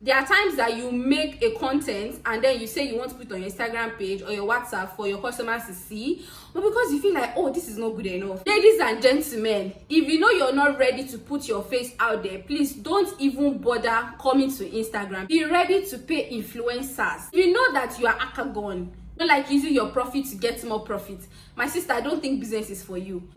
There are times that you make a content and then you say you want to put on your Instagram page or your WhatsApp for your customers to see, but because you feel like, oh, this is not good enough. Ladies and gentlemen, if you know you're not ready to put your face out there, please don't even bother coming to Instagram. Be ready to pay influencers. If you know that you are akagon, don't like using your profit to get more profit, my sister, I don't think business is for you.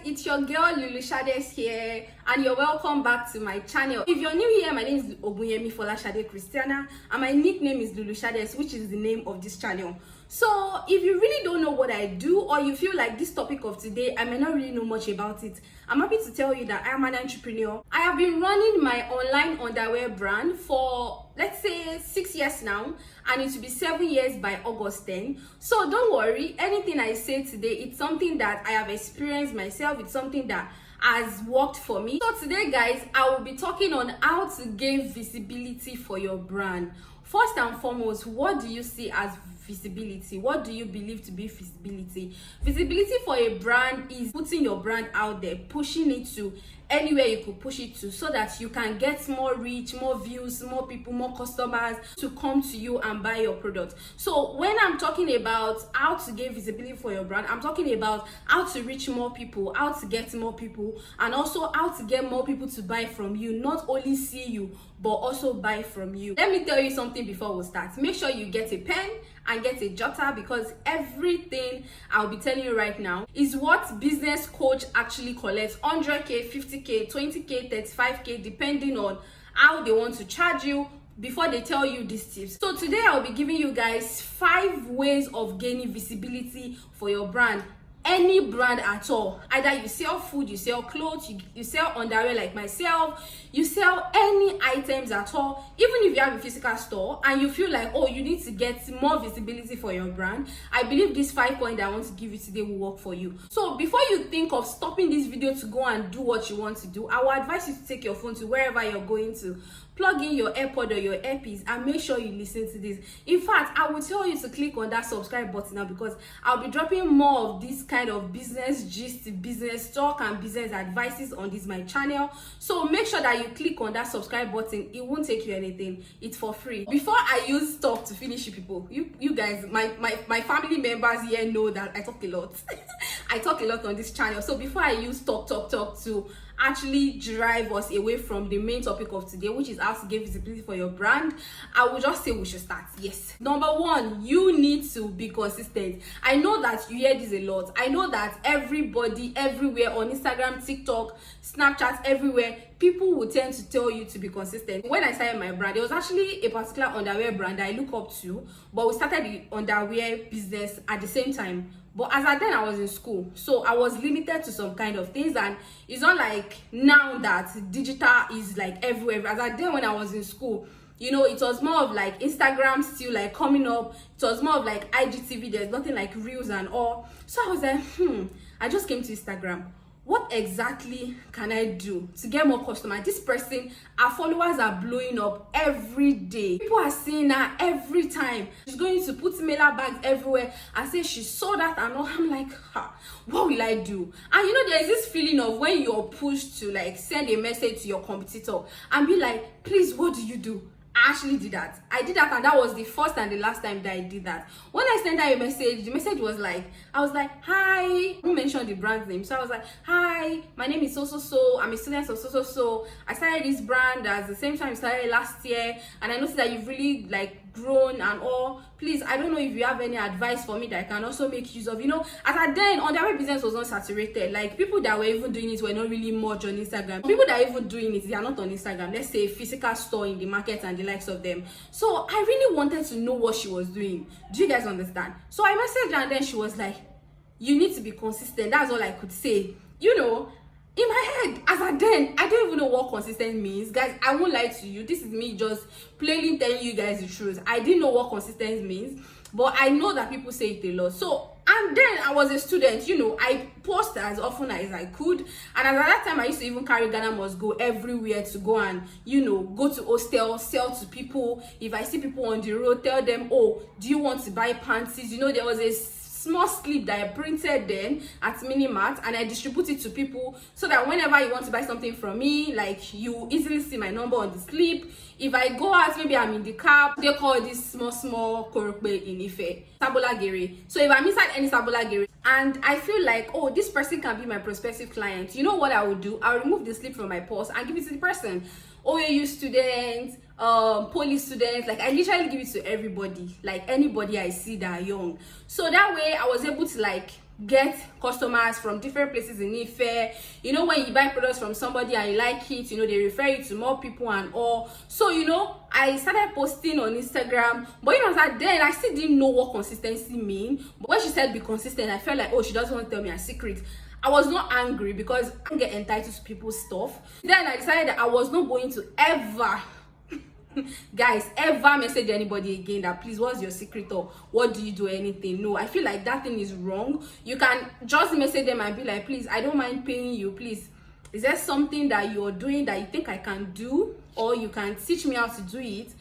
It's your girl Lulu Shades here, and you're welcome back to my channel. If you're new here, my name is Ogunyemi Folashade Christiana, and my nickname is Lulu Shades, which is the name of this channel. So if you really don't know what I do, or you feel like this topic of today, I may not really know much about it, I'm happy to tell you that I am an entrepreneur. I have been running my online underwear brand for, let's say, 6 years now, and it will be 7 years by August 10. So don't worry, anything I say today, it's something that I have experienced myself. It's something that has worked for me. So today, guys, I will be talking on how to gain visibility for your brand. First and foremost, what do you see as visibility? What do you believe to be visibility? Visibility for a brand is putting your brand out there, pushing it to anywhere you could push it to, so that you can get more reach, more views, more people, more customers to come to you and buy your product. So when I'm talking about how to get visibility for your brand, I'm talking about how to reach more people, how to get more people, and also how to get more people to buy from you, not only see you but also buy from you. Let me tell you something before we start. Make sure you get a pen and get a jotter, because everything I'll be telling you right now is what business coach actually collects: 100k, 50k, 20k, 35k, depending on how they want to charge you before they tell you these tips. So today I'll be giving you guys 5 ways of gaining visibility for your brand. Any brand at all. Either you sell food, you sell clothes, you sell underwear like myself, you sell any items at all. Even if you have a physical store and you feel like, oh, you need to get more visibility for your brand, I believe these 5 points I want to give you today will work for you. So before you think of stopping this video to go and do what you want to do, I will advise you to take your phone to wherever you're going to, plug in your AirPod or your earpiece, and make sure you listen to this. In fact, I will tell you to click on that subscribe button now, because I'll be dropping more of this kind of business gist, business talk, and business advices on this my channel. So make sure that you click on that subscribe button. It won't take you anything, it's for free. Before I use talk to finish, you people, you guys, my family members here know that I talk a lot. I talk a lot on this channel. So before I use talk to actually drive us away from the main topic of today, which is how to get visibility for your brand, I will just say we should start. Yes. Number 1, you need to be consistent. I know that you hear this a lot. I know that everybody, everywhere, on Instagram, TikTok, Snapchat, everywhere, people will tend to tell you to be consistent. When I started my brand, there was actually a particular underwear brand that I look up to, but we started the underwear business at the same time. But as at then, I was in school, so I was limited to some kind of things, and it's not like now that digital is like everywhere. As at then, when I was in school, you know, it was more of like Instagram still like coming up. It was more of like IGTV. There's nothing like Reels and all. So I was like, I just came to Instagram. What exactly can I do to get more customers? This person, our followers are blowing up every day. People are seeing her every time. She's going to put mailer bags everywhere and say she saw that and all. I'm like, what will I do? And you know, there's this feeling of when you're pushed to like send a message to your competitor and be like, please, what do you do? I actually did that. I did that, and that was the first and the last time that I did that. When I sent her a message, the message was like, I was like, hi, who mentioned the brand name? So I was like, hi, my name is so, I'm a student of so. I started this brand at the same time I started last year, and I noticed that you've really like grown and all. Please, I don't know if you have any advice for me that I can also make use of. You know, as at then, underwear business was not saturated. Like, people that were even doing it were not really much on Instagram. People that are even doing it, they are not on Instagram. Let's say a physical store in the market and the likes of them. So I really wanted to know what she was doing. Do you guys understand? So I messaged her, and then she was like, you need to be consistent. That's all I could say. You know, in my head, as at then, I don't even know what consistent means. Guys, I won't lie to you. This is me just plainly telling you guys the truth. I didn't know what consistent means, but I know that people say it a lot. So I And then I was a student, you know, I posted as often as I could. And at that time, I used to even carry Ghana Must Go everywhere to go and, you know, go to hostel, sell to people. If I see people on the road, tell them, oh, do you want to buy panties? You know, there was a small slip that I printed then at Minimart, and I distribute it to people so that whenever you want to buy something from me, like, you easily see my number on the slip. If I go out, maybe I'm in the car, they call this small korokbe in Ife Sabola Gere. So if I'm inside any Sabola Gere and I feel like, oh, this person can be my prospective client, you know what I would do? I'll remove the slip from my purse and give it to the person. OAU students, poly students, like I literally give it to everybody, like anybody I see that are young. So that way I was able to like get customers from different places in Ife. You know, when you buy products from somebody and you like it, you know, they refer you to more people and all. So, you know, I started posting on Instagram, but you know, that then I still didn't know what consistency mean. But when she said be consistent, I felt like, oh, she doesn't want to tell me a secret. I was not angry because I don't get entitled to people's stuff. Then I decided that I was not going to ever guys, ever message anybody again that please, what's your secret, or what do you do, anything. No, I feel like that thing is wrong. You can just message them and be like, please, I don't mind paying you, please, is there something that you're doing that you think I can do, or you can teach me how to do it?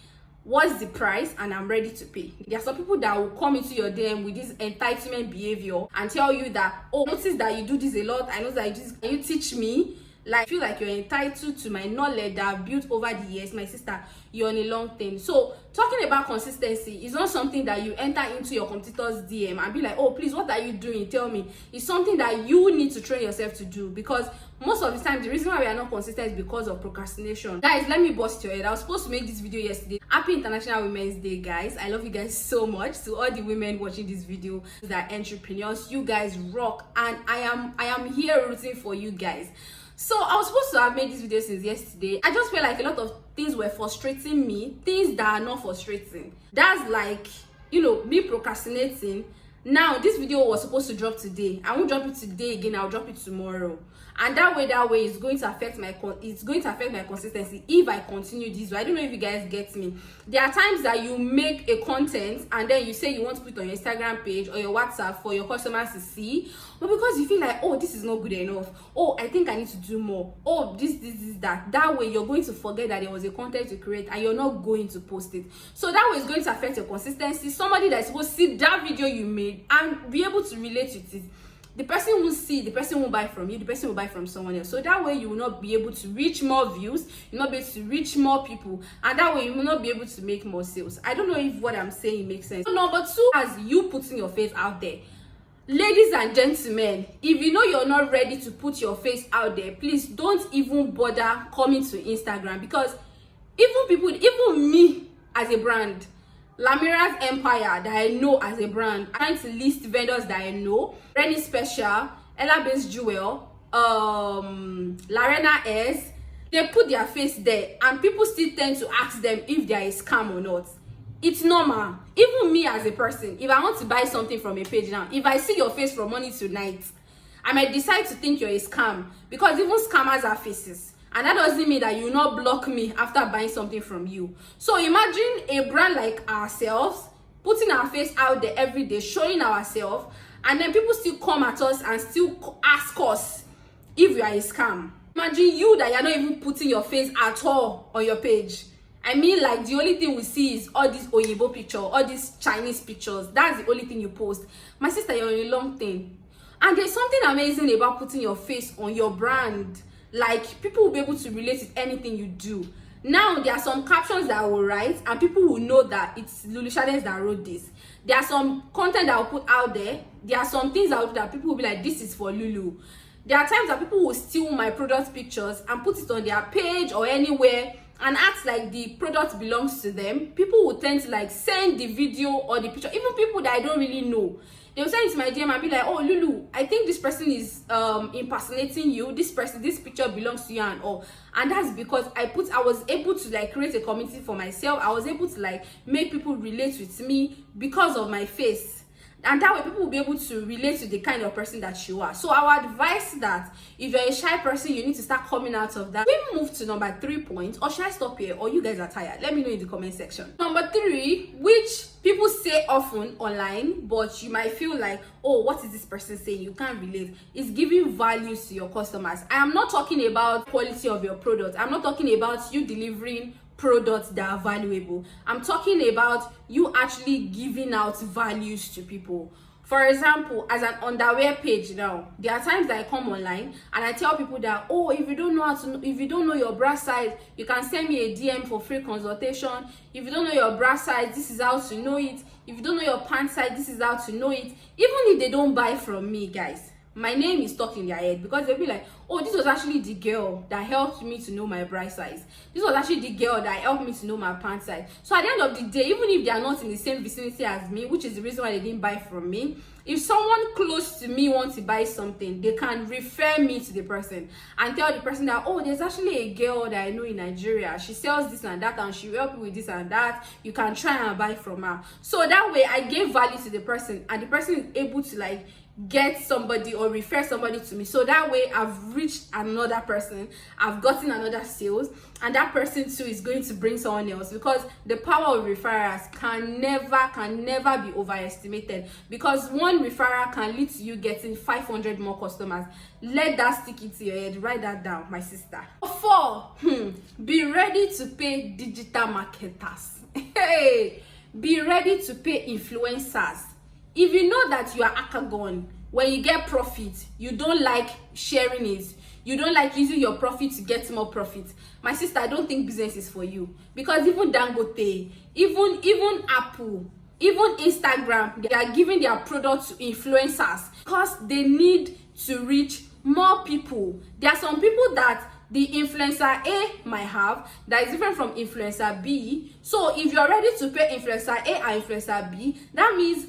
What's the price? And I'm ready to pay. There are some people that will come into your DM with this entitlement behavior and tell you that, oh, notice that you do this a lot, I know that you do this, can you teach me? Like, I feel like you're entitled to my knowledge that I've built over the years. My sister, you're on a long thing. So talking about consistency is not something that you enter into your competitor's DM and be like, oh, please, what are you doing, tell me. It's something that you need to train yourself to do, because most of the time the reason why we are not consistent is because of procrastination. Guys, let me bust your head. I was supposed to make this video yesterday. Happy International Women's Day, guys. I love you guys so much. To all the women watching this video that are entrepreneurs, you guys rock, and I am here rooting for you guys. So I was supposed to have made this video since yesterday. I just feel like a lot of things were frustrating me, things that are not frustrating. That's like, you know, me procrastinating. Now this video was supposed to drop today. I won't drop it today again, I'll drop it tomorrow. And that way it's going to affect my consistency if I continue this way. I don't know if you guys get me. There are times that you make a content and then you say you want to put it on your Instagram page or your WhatsApp for your customers to see, but because you feel like, oh, this is not good enough, oh, I think I need to do more, oh, this that way you're going to forget that there was a content to create and you're not going to post it. So that way it's going to affect your consistency. Somebody that's supposed to see that video you made and be able to relate with it, the person will see, the person will buy from you, the person will buy from someone else. So that way you will not be able to reach more views, you'll not be able to reach more people, and that way you will not be able to make more sales. I don't know if what I'm saying makes sense. So number two, as you putting your face out there. Ladies and gentlemen, if you know you're not ready to put your face out there, please don't even bother coming to Instagram, because even me as a brand, Lamira's Empire that I know as a brand, I'm trying to list vendors that I know, Renny Special, Ella Based Jewel, Larena S, they put their face there and people still tend to ask them if they are a scam or not. It's normal. Even me as a person, if I want to buy something from a page now, if I see your face from morning to night, I might decide to think you're a scam, because even scammers have faces. And that doesn't mean that you will not block me after buying something from you. So imagine a brand like ourselves putting our face out there every day, showing ourselves, and then people still come at us and still ask us if we are a scam. Imagine you that you're not even putting your face at all on your page. I mean, like, the only thing we see is all these Oyibo pictures, all these Chinese pictures. That's the only thing you post. My sister, you're on a long thing. And there's something amazing about putting your face on your brand. Like, people will be able to relate with anything you do. Now, there are some captions that I will write and people will know that it's Lulu Shades that wrote this. There are some content that I'll put out there. There are some things out there that people will be like, this is for Lulu. There are times that people will steal my product pictures and put it on their page or anywhere and act like the product belongs to them. People will tend to like send the video or the picture, even people that I don't really know. They will send it to my DM and be like, oh, Lulu, I think this person is impersonating you. This picture belongs to you and all. And that's because I was able to like create a community for myself. I was able to like make people relate with me because of my face. and that way people will be able to relate to the kind of person that you are. So I would advise that if you're a shy person, you need to start coming out of that. We move to number 3 point, or should I stop here, or you guys are tired? Let me know in the comment section. Number 3, which people say often online, but you might feel like, oh, what is this person saying? You can't relate. Is giving values to your customers. I am not talking about quality of your product. I'm not talking about you delivering products that are valuable. I'm talking about you actually giving out values to people. For example, as an underwear page now, there are times that I come online and I tell people that, oh, if you don't know your bra size, you can send me a DM for free consultation. If you don't know your bra size, this is how to know it. If you don't know your pant size, this is how to know it. Even if they don't buy from me, guys, my name is stuck in their head, because they'll be like, oh, this was actually the girl that helped me to know my bra size. This was actually the girl that helped me to know my pant size. So at the end of the day, even if they are not in the same vicinity as me, which is the reason why they didn't buy from me, if someone close to me wants to buy something, they can refer me to the person and tell the person that, oh, there's actually a girl that I know in Nigeria. She sells this and that, and she will help you with this and that. You can try and buy from her. So that way I gave value to the person, and the person is able to like get somebody or refer somebody to me. So that way I've reached another person, I've gotten another sales, and that person too is going to bring someone else, because the power of referrals can never be overestimated, because one referral can lead to you getting 500 more customers. Let that stick into your head. Write that down, my sister. 4, be ready to pay digital marketers. Hey, be ready to pay influencers. If you know that you are akagon, when you get profit, you don't like sharing it, you don't like using your profit to get more profit, my sister, I don't think business is for you. Because even Dangote, even Apple, even Instagram, they are giving their products to influencers because they need to reach more people. There are some people that the influencer A might have that is different from influencer B. So if you're ready to pay influencer A and influencer B, that means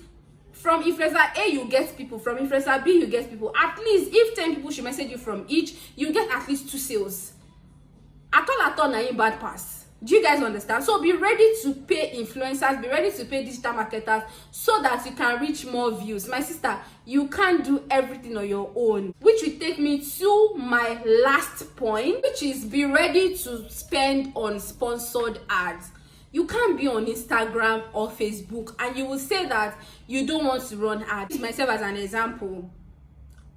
from influencer A you get people, from influencer B you get people. At least if 10 people should message you from each, you get at least 2 sales. At all, na in bad pass. Do you guys understand? So be ready to pay influencers, be ready to pay digital marketers, so that you can reach more views. My sister, you can't do everything on your own. Which will take me to my last point, which is be ready to spend on sponsored ads. You can't be on Instagram or Facebook and you will say that you don't want to run ads. Use myself as an example.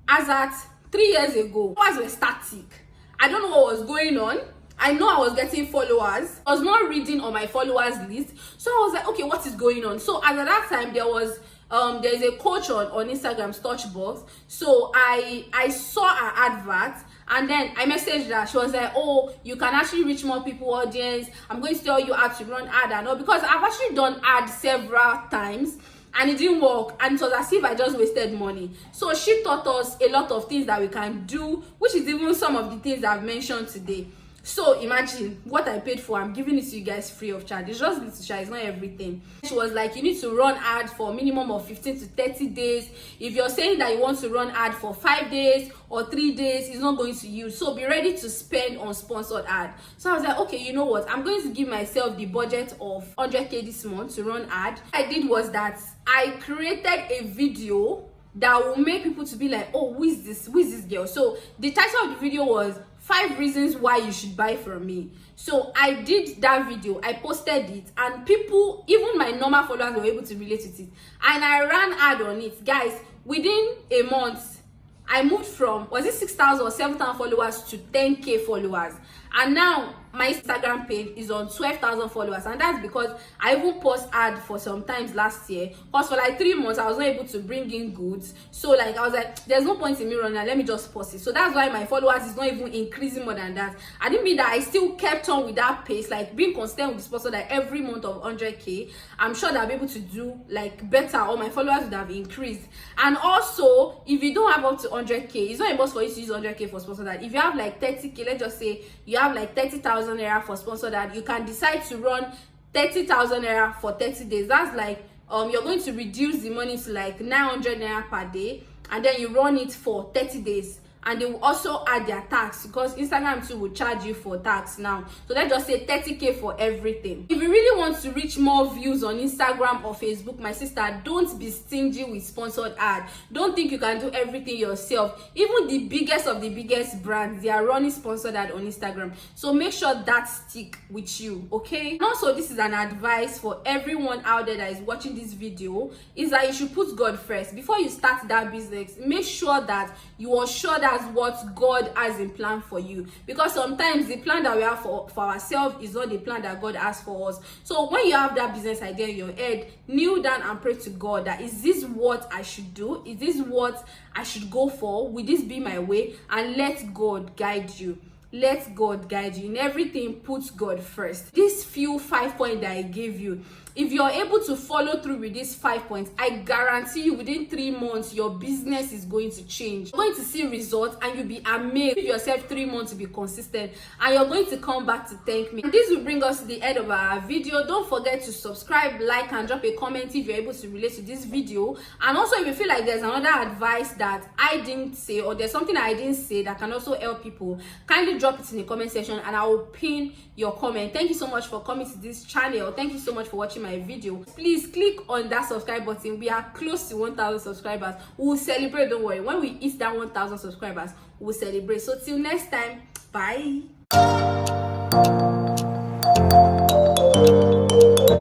As at 3 years ago, followers were static. I don't know what was going on. I know I was getting followers. I was not reading on my followers list. So I was like, okay, what is going on? So as at that time, there's a coach on Instagram's Touchbox. So I saw her advert. And then I messaged her. She was like, oh, you can actually reach more people, audience. I'm going to tell you how to run ad and all. Because I've actually done ads several times and it didn't work. And it was as if I just wasted money. So she taught us a lot of things that we can do, which is even some of the things I've mentioned today. So imagine what I paid for. I'm giving it to you guys free of charge. It's just little charge, it's not everything. She was like, you need to run ad for a minimum of 15 to 30 days. If you're saying that you want to run ad for 5 days or 3 days, it's not going to use. So be ready to spend on sponsored ad. So I was like, okay, you know what? I'm going to give myself the budget of 100k this month to run ad. What I did was that I created a video that will make people to be like, oh, who is this girl? So the title of the video was 5 reasons why you should buy from me. So I did that video, I posted it, and people, even my normal followers, were able to relate with it. And I ran ad on it. Guys, within a month, I moved from, was it 6,000 or 7,000 followers to 10k followers. And now my Instagram page is on 12,000 followers, and that's because I even post ad for some times last year, because for like 3 months I was not able to bring in goods. So like I was like, there's no point in me running, let me just post it. So that's why my followers is not even increasing more than that. I didn't mean that I still kept on with that pace, like being consistent with this person, like every month of 100k. I'm sure that I'll be able to do like better, or my followers would have increased. And also, if you don't have up to 100k, it's not a must for you to use 100k for sponsored ad. If you have like 30k, let's just say you have like 30,000 naira for sponsored ad, you can decide to run 30,000 naira for 30 days. That's like you're going to reduce the money to like 900 naira per day, and then you run it for 30 days. and they will also add their tax, because Instagram too will charge you for tax now. So let's just say 30k for everything. If you really want to reach more views on Instagram or Facebook, my sister, don't be stingy with sponsored ad. Don't think you can do everything yourself. Even the biggest of the biggest brands, they are running sponsored ad on Instagram. So make sure that stick with you, okay? And also, this is an advice for everyone out there that is watching this video, is that you should put God first. Before you start that business, make sure that you are sure that's what God has in plan for you, because sometimes the plan that we have for ourselves is not the plan that God has for us. So when you have that business idea in your head, kneel down and pray to God that, is this what I should do? Is this what I should go for? Will this be my way? And let God guide you. Let God guide you in everything. Put God first. These few 5 points that I gave you, if you're able to follow through with these 5 points, I guarantee you within 3 months your business is going to change. You're going to see results and you'll be amazed. Give yourself 3 months to be consistent and you're going to come back to thank me. And this will bring us to the end of our video. Don't forget to subscribe, like, and drop a comment if you're able to relate to this video. And also, if you feel like there's another advice that I didn't say, or there's something I didn't say that can also help people, kindly drop it in the comment section and I will pin your comment. Thank you so much for coming to this channel. Thank you so much for watching my video. Please click on that subscribe button. We are close to 1,000 subscribers. We will celebrate, don't worry. When we hit that 1,000 subscribers, we will celebrate. So till next time, bye.